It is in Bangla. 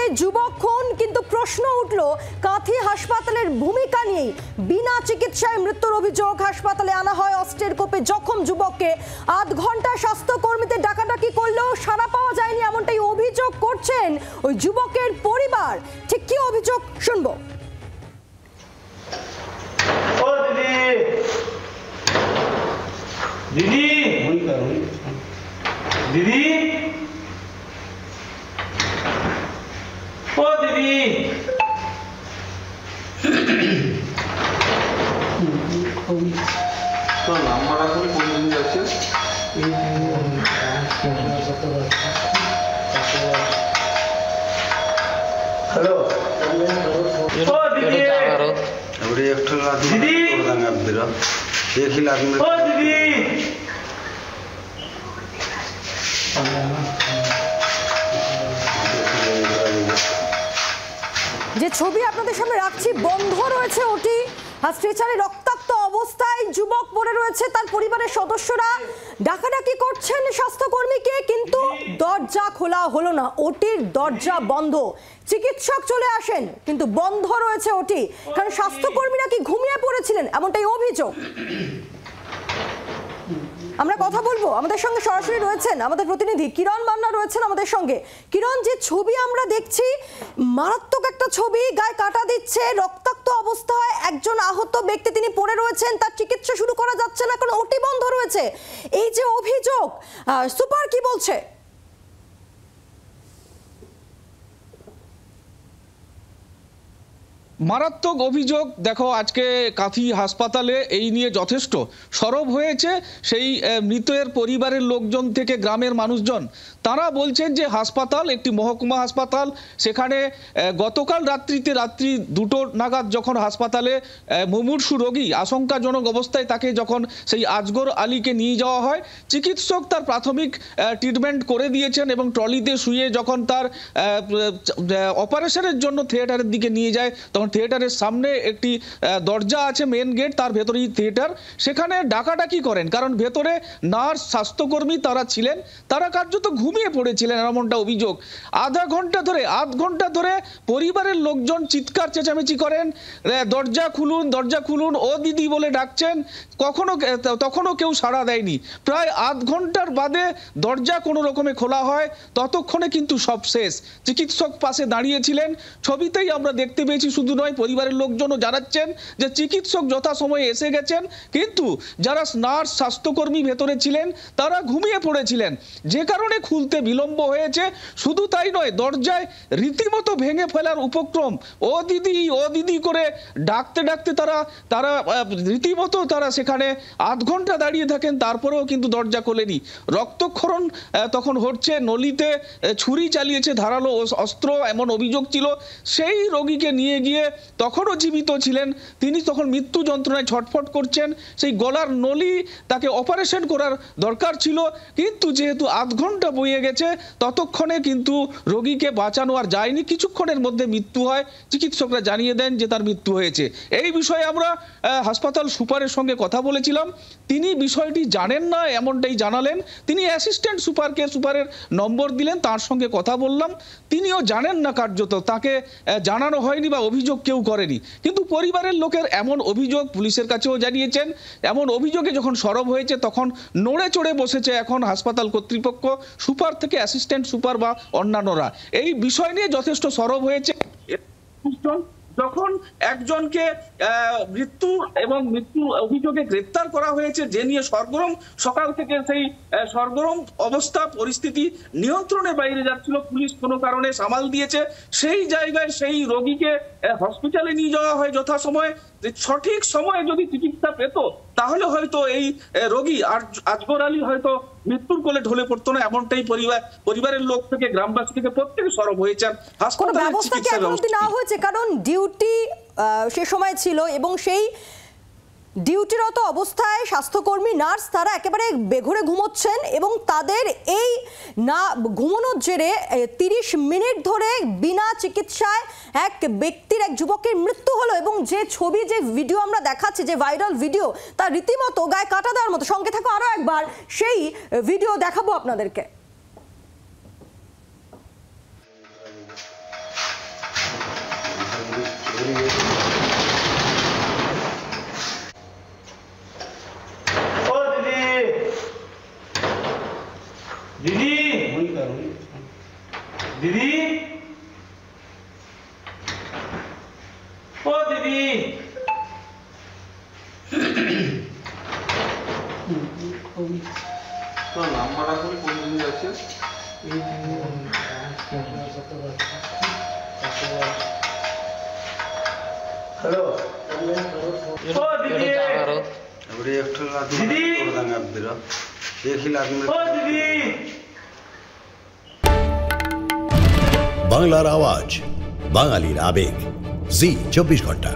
কাঁথিতে যুবক খুন, কিন্তু প্রশ্ন উঠল কাঁথি হাসপাতালের ভূমিকা নিয়ে। বিনা চিকিৎসায় মৃত্যুর অভিযোগ। হাসপাতালে আনা হয় অস্ত্রের কোপে জখম যুবককে। ৮ ঘন্টা স্বাস্থ্যকর্মীদের ডাকাডাকি করলেও সাড়া পাওয়া যায়নি, এমনটাই অভিযোগ করছেন ওই যুবকের পরিবার। ঠিক কি অভিযোগ শুনবো। दीदी दीदी ओ दीदी तो नाम्बर এখন কোন দিন যাচ্ছে हेलो ओ दीदी अबरे एक ठो आदमी दीदी अबरा एक ही आदमी ओ दीदी যে ছবি আপনাদের সামনে রাখছি, বন্ধ রয়েছে ওটি। স্ট্রেচারে রক্তাক্ত অবস্থায় যুবক পড়ে রয়েছে। তার পরিবারের সদস্যরা ডাকাডাকি করছেন স্বাস্থ্যকর্মীকে, কিন্তু দরজা খোলা হলো না। ওটির দরজা বন্ধ। চিকিৎসক চলে আসেন, কিন্তু বন্ধ রয়েছে ওটি, কারণ স্বাস্থ্যকর্মীরা কি ঘুমিয়ে পড়েছিলেন, এমনটাই অভিযোগ। আমরা কথা বলবো, আমাদের সঙ্গে সরাসরি রয়েছেন আমাদের প্রতিনিধি কিরণ বান্না রয়েছেন আমাদের সঙ্গে। কিরণ, যে ছবি আমরা দেখছি, মারাত্মক একটা ছবি, গায়ে কাটা দিচ্ছে, রক্তাক্ত অবস্থায় একজন আহত ব্যক্তি তিনি পড়ে রয়েছেন, তার চিকিৎসা শুরু করা যাচ্ছে না কারণ ওটি বন্ধ রয়েছে। এই যে অভিযোগ, সুপার কি বলছে? মারাত্মক অভিযোগ। দেখো, আজকে কাঁথি হাসপাতালে এই নিয়ে যথেষ্ট সরব হয়েছে সেই মৃতের পরিবারের লোকজন থেকে গ্রামের মানুষজন। তারা বলছেন যে হাসপাতাল একটি মহকুমা হাসপাতাল, সেখানে গতকাল রাত্রি 2টো নাগাদ যখন হাসপাতালে মুমূর্ষু রোগী আশঙ্কাজনক অবস্থায় তাকে যখন সেই আজগর আলীকে নিয়ে যাওয়া হয়, চিকিৎসক তার প্রাথমিক ট্রিটমেন্ট করে দিয়েছেন এবং ট্রলিতে শুয়ে যখন তার অপারেশনের জন্য থিয়েটারের দিকে নিয়ে যায়, তখন থিয়েটারের সামনে একটি দরজা আছে, মেন গেট, তার ভেতরেই থিয়েটার। সেখানে ডাকাডাকি করেন, কারণ ভেতরে নার্স স্বাস্থ্যকর্মী তারা ছিলেন, তারা কার্যত ঘুমিয়ে পড়েছিলেন, এমনটা অভিযোগ। আধ ঘন্টা ধরে পরিবারের লোকজন চিৎকার চেঁচামেচি করেন, দরজা খুলুন, দরজা খুলুন, ও দিদি বলে ডাকছেন, তখনও কেউ সাড়া দেয়নি। প্রায় আধ ঘন্টার বাদে দরজা কোনো রকমে খোলা হয়, ততক্ষণে কিন্তু সব শেষ। চিকিৎসক পাশে দাঁড়িয়েছিলেন, ছবিতেই আমরা দেখতে পেয়েছি। শুধু নয়, পরিবারের লোকজনও জানাচ্ছেন যে চিকিৎসক যথাসময়ে এসে গেছেন, কিন্তু যারা নার্স স্বাস্থ্যকর্মী ভেতরে ছিলেন তারা ঘুমিয়ে পড়েছিলেন, যে কারণে খুলতে বিলম্ব হয়েছে। শুধু তাই নয়, দরজায় রীতিমতো ভেঙে ফেলার উপক্রম, ও দিদি করে ডাকতে তারা রীতিমতো তারা সেখানে আধ ঘন্টা দাঁড়িয়ে থাকেন, তারপরেও কিন্তু দরজা খোলেনি। রক্তক্ষরণ তখন হচ্ছে, নলিতে ছুরি চালিয়েছে ধারালো অস্ত্র, এমন অভিযোগ ছিল। সেই রোগীকে নিয়ে গিয়ে তখনও জীবিত ছিলেন, তিনি তখন মৃত্যু যন্ত্রণায় ছটফট করছেন। সেই গলার নলি তাকে অপারেশন করার দরকার ছিল, কিন্তু যেহেতু আধ ঘন্টা বয়ে গেছে, ততক্ষণে কিন্তু রোগীকে বাঁচানো আর যায়নি। কিছুক্ষণের মধ্যে মৃত্যু হয়, চিকিৎসকরা জানিয়ে দেন যে তার মৃত্যু হয়েছে। এই বিষয়ে আমরা হাসপাতাল সুপারের সঙ্গে কথা বলেছিলাম, তিনি বিষয়টি জানেন না এমনটাই জানালেন। তিনি অ্যাসিস্ট্যান্ট সুপারের নম্বর দিলেন, তার সঙ্গে কথা বললাম, তিনিও জানেন না কার্যত, তাকে জানানো হয়নি বা অভিযোগ কেউ করেনি। কিন্তু পরিবারের লোকের এমন অভিযোগ পুলিশের কাছেও জানিয়েছেন। এমন অভিযোগে যখন সরব হয়েছে, তখন নড়ে চড়ে বসেছে এখন হাসপাতাল কর্তৃপক্ষ, সুপার থেকে অ্যাসিস্ট্যান্ট সুপার বা অন্যান্যরা। এই বিষয় নিয়ে যথেষ্ট সরব হয়েছে। যখন একজনকে মৃত্যু অভিযোগে গ্রেপ্তার করা হয়েছে, যে নিয়ে সরগরম, সকাল থেকে সেই সরগরম অবস্থা, পরিস্থিতি নিয়ন্ত্রণের বাইরে যাচ্ছিল, পুলিশ কোনো কারণে সামাল দিয়েছে। সেই জায়গায় সেই রোগীকে হসপিটালে নিয়ে যাওয়া হয় যথাসময়ে। সঠিক সময়ে যদি চিকিৎসা পেত, তাহলে হয়তো এই রোগী আজগর আলী হয়তো মৃত্যুর কোলে ঢলে পড়তো না, এমনটাই পরিবারের লোক থেকে, গ্রামবাসী থেকে প্রত্যেকে সরব হয়েছেন। হাসপাতালে চিকিৎসা ব্যবস্থা নেওয়া হয়েছে, কারণ ডিউটি সে সময় ছিল এবং সেই ডিউটিরত অবস্থায় স্বাস্থ্যকর্মী, নার্স তারা একেবারে বেঘরে ঘুমোচ্ছেন এবং তাদের এই না ঘুমানোর জেরে 30 মিনিট ধরে বিনা চিকিৎসায় এক ব্যক্তির, এক যুবকের মৃত্যু হলো। এবং যে ছবি, যে ভিডিও আমরা দেখাচ্ছি, যে ভাইরাল ভিডিও, তার রীতিমতো গায়ে কাটা দেওয়ার মতো। সঙ্গে থাকো, আরো একবার সেই ভিডিও দেখাবো আপনাদেরকে। দিদি ও দিদি তো নাম্বার এখন কোনদিন যাচ্ছে হ্যালো ও দিদি अबरी एक ठो आदमी दीदी! तोड़ देंगे अब बिरा एक ही आदमी ও দিদি বাংলার আওয়াজ, বাঙালির আবেগ, জি 24 ঘন্টা।